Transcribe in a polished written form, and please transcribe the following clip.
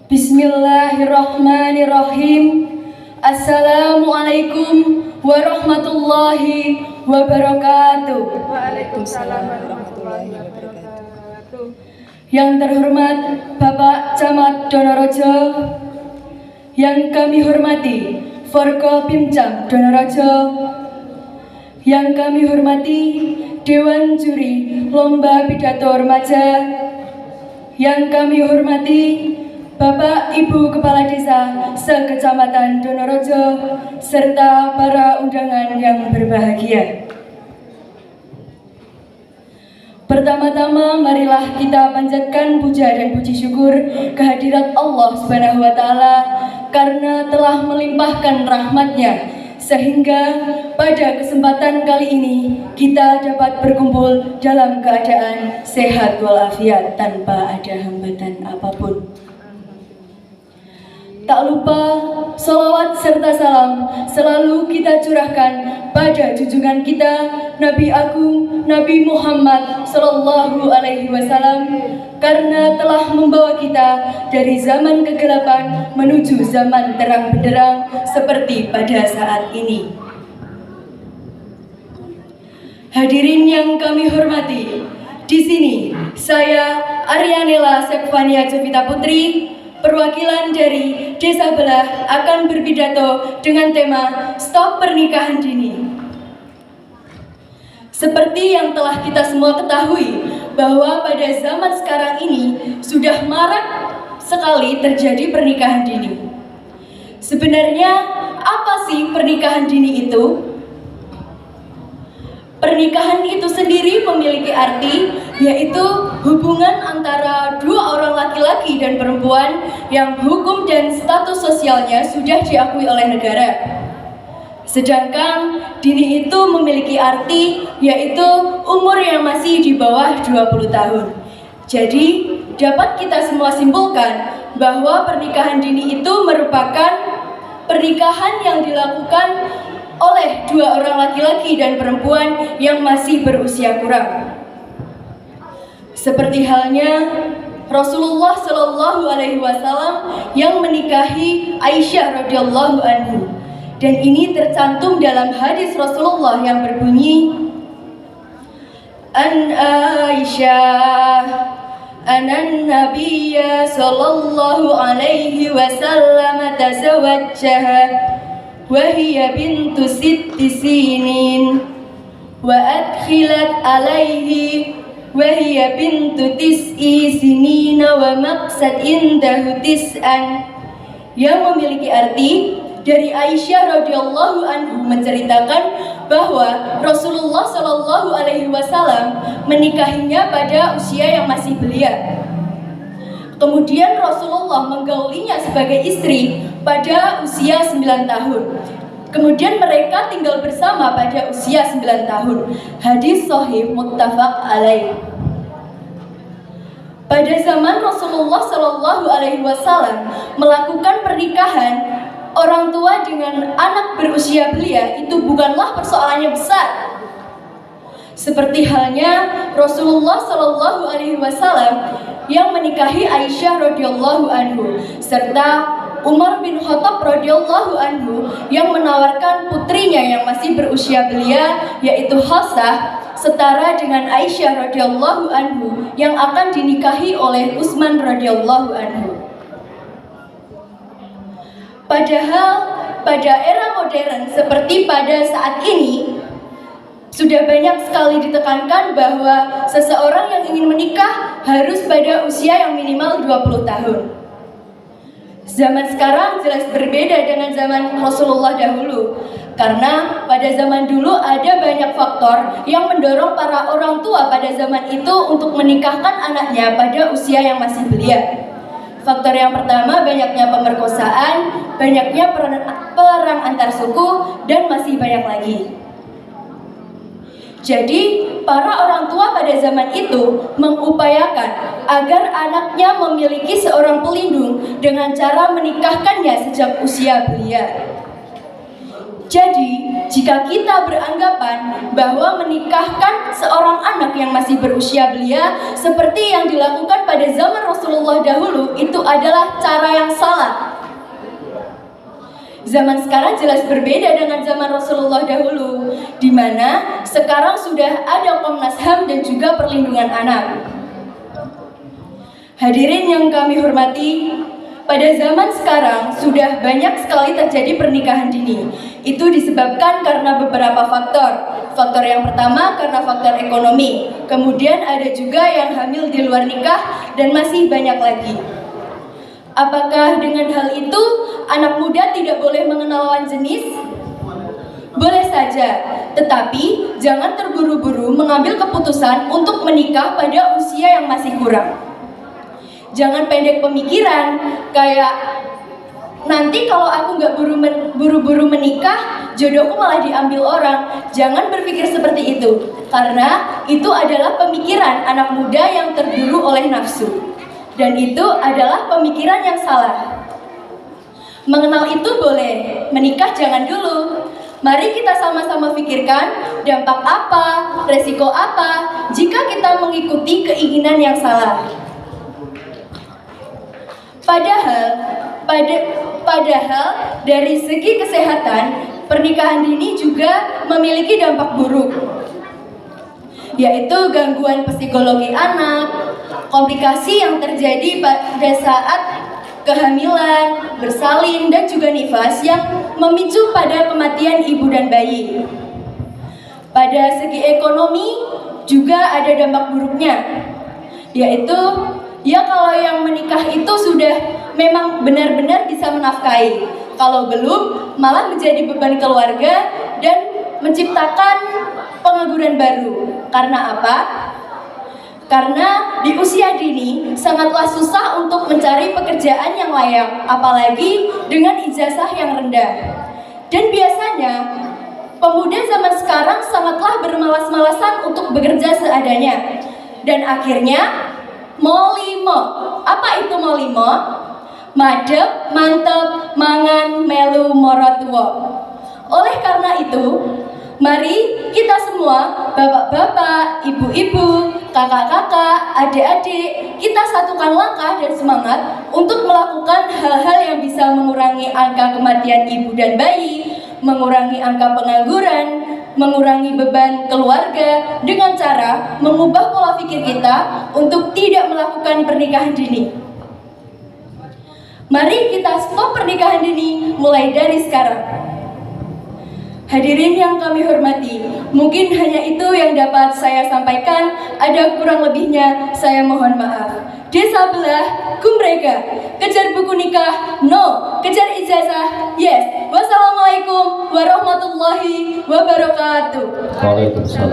Bismillahirrahmanirrahim. Assalamualaikum warahmatullahi wabarakatuh. Waalaikumsalam warahmatullahi wabarakatuh. Yang terhormat Bapak Camat Donorejo, yang kami hormati Forko Pimcam Donorejo, yang kami hormati Dewan Juri Lomba Pidato Remaja, yang kami hormati Bapak Ibu Kepala Desa se-Kecamatan Donorejo, serta para undangan yang berbahagia. Pertama-tama marilah kita panjatkan puja dan puji syukur kehadirat Allah Subhanahu wa Ta'ala karena telah melimpahkan rahmat-Nya sehingga pada kesempatan kali ini kita dapat berkumpul dalam keadaan sehat walafiat tanpa ada hambatan apapun. Tak lupa sholawat serta salam selalu kita curahkan pada junjungan kita Nabi Agung Nabi Muhammad Sallallahu Alaihi Wasallam karena telah membawa kita dari zaman kegelapan menuju zaman terang benderang seperti pada saat ini. Hadirin yang kami hormati, di sini saya Aryanela Sekvania Jovita Putri, perwakilan dari Desa Belah akan berpidato dengan tema Stop Pernikahan Dini. Seperti yang telah kita semua ketahui bahwa pada zaman sekarang ini sudah marak sekali terjadi pernikahan dini. Sebenarnya apa sih pernikahan dini itu? Pernikahan itu sendiri memiliki arti, yaitu hubungan antara dua orang laki-laki dan perempuan yang hukum dan status sosialnya sudah diakui oleh negara. Sedangkan dini itu memiliki arti, yaitu umur yang masih di bawah 20 tahun. Jadi, dapat kita semua simpulkan bahwa pernikahan dini itu merupakan pernikahan yang dilakukan oleh dua orang laki-laki dan perempuan yang masih berusia kurang. Seperti halnya Rasulullah Shallallahu Alaihi Wasallam yang menikahi Aisyah radhiyallahu anhu, dan ini tercantum dalam hadis Rasulullah yang berbunyi, An Aisyah anan Nabiyya Sallallahu Alaihi Wasallam tazawwajjaha وهي بنت 6 سنين وأدخلت عليه وهي بنت 9 سنين ومقصد عنده 9, yang memiliki arti dari Aisyah radhiyallahu anhu menceritakan bahwa Rasulullah Shallallahu Alaihi Wasallam menikahinya pada usia yang masih belia. Kemudian Rasulullah menggaulinya sebagai istri pada usia 9 tahun. Kemudian mereka tinggal bersama pada usia 9 tahun. Hadis sahih muttafaq alaih. Pada zaman Rasulullah Shallallahu Alaihi Wasallam melakukan pernikahan orang tua dengan anak berusia belia itu bukanlah persoalannya besar. Seperti halnya Rasulullah Shallallahu Alaihi Wasallam yang menikahi Aisyah radhiyallahu anhu serta Umar bin Khattab radhiyallahu anhu yang menawarkan putrinya yang masih berusia belia yaitu Hafsah setara dengan Aisyah radhiyallahu anhu yang akan dinikahi oleh Utsman radhiyallahu anhu. Padahal pada era modern seperti pada saat ini sudah banyak sekali ditekankan bahwa seseorang yang ingin menikah harus pada usia yang minimal 20 tahun. Zaman sekarang jelas berbeda dengan zaman Rasulullah dahulu. Karena pada zaman dulu ada banyak faktor yang mendorong para orang tua pada zaman itu untuk menikahkan anaknya pada usia yang masih belia. Faktor yang pertama banyaknya pemerkosaan, banyaknya perang antar suku, dan masih banyak lagi. Jadi, para orang tua pada zaman itu mengupayakan agar anaknya memiliki seorang pelindung dengan cara menikahkannya sejak usia belia. Jadi, jika kita beranggapan bahwa menikahkan seorang anak yang masih berusia belia seperti yang dilakukan pada zaman Rasulullah dahulu, itu adalah cara yang salah. Zaman sekarang jelas berbeda dengan zaman Rasulullah dahulu, di mana sekarang sudah ada Komnas HAM dan juga perlindungan anak. Hadirin yang kami hormati, pada zaman sekarang sudah banyak sekali terjadi pernikahan dini. Itu disebabkan karena beberapa faktor. Faktor yang pertama karena faktor ekonomi. Kemudian ada juga yang hamil di luar nikah dan masih banyak lagi. Apakah dengan hal itu anak muda tidak boleh mengenal lawan jenis? Boleh saja, tetapi jangan terburu-buru mengambil keputusan untuk menikah pada usia yang masih kurang. Jangan pendek pemikiran, kayak nanti kalau aku nggak buru-buru menikah, jodohku malah diambil orang. Jangan berpikir seperti itu, karena itu adalah pemikiran anak muda yang terburu oleh nafsu. Dan itu adalah pemikiran yang salah. Mengenal itu boleh, menikah jangan dulu. Mari kita sama-sama pikirkan dampak apa, resiko apa jika kita mengikuti keinginan yang salah. Padahal dari segi kesehatan, pernikahan dini juga memiliki dampak buruk, yaitu gangguan psikologi anak, komplikasi yang terjadi pada saat kehamilan, bersalin, dan juga nifas yang memicu pada kematian ibu dan bayi. Pada segi ekonomi juga ada dampak buruknya, yaitu kalau yang menikah itu sudah memang benar-benar bisa menafkahi. Kalau belum, malah menjadi beban keluarga dan menciptakan pengangguran baru. Karena apa? Karena di usia dini sangatlah susah untuk mencari pekerjaan yang layak, apalagi dengan ijazah yang rendah. Dan biasanya pemuda zaman sekarang sangatlah bermalas-malasan untuk bekerja seadanya. Dan akhirnya molimo. Apa itu molimo? Madep, mantep, mangan, melu, morotuwo. Oleh karena itu, mari kita semua, bapak-bapak, ibu-ibu, kakak-kakak, adik-adik, kita satukan langkah dan semangat untuk melakukan hal-hal yang bisa mengurangi angka kematian ibu dan bayi, mengurangi angka pengangguran, mengurangi beban keluarga dengan cara mengubah pola pikir kita untuk tidak melakukan pernikahan dini. Mari kita stop pernikahan dini mulai dari sekarang. Hadirin yang kami hormati, mungkin hanya itu yang dapat saya sampaikan. Ada kurang lebihnya, saya mohon maaf. Desa belah, gumrega. Kejar buku nikah, no. Kejar ijazah, yes. Wassalamualaikum warahmatullahi wabarakatuh. Waalaikumsalam.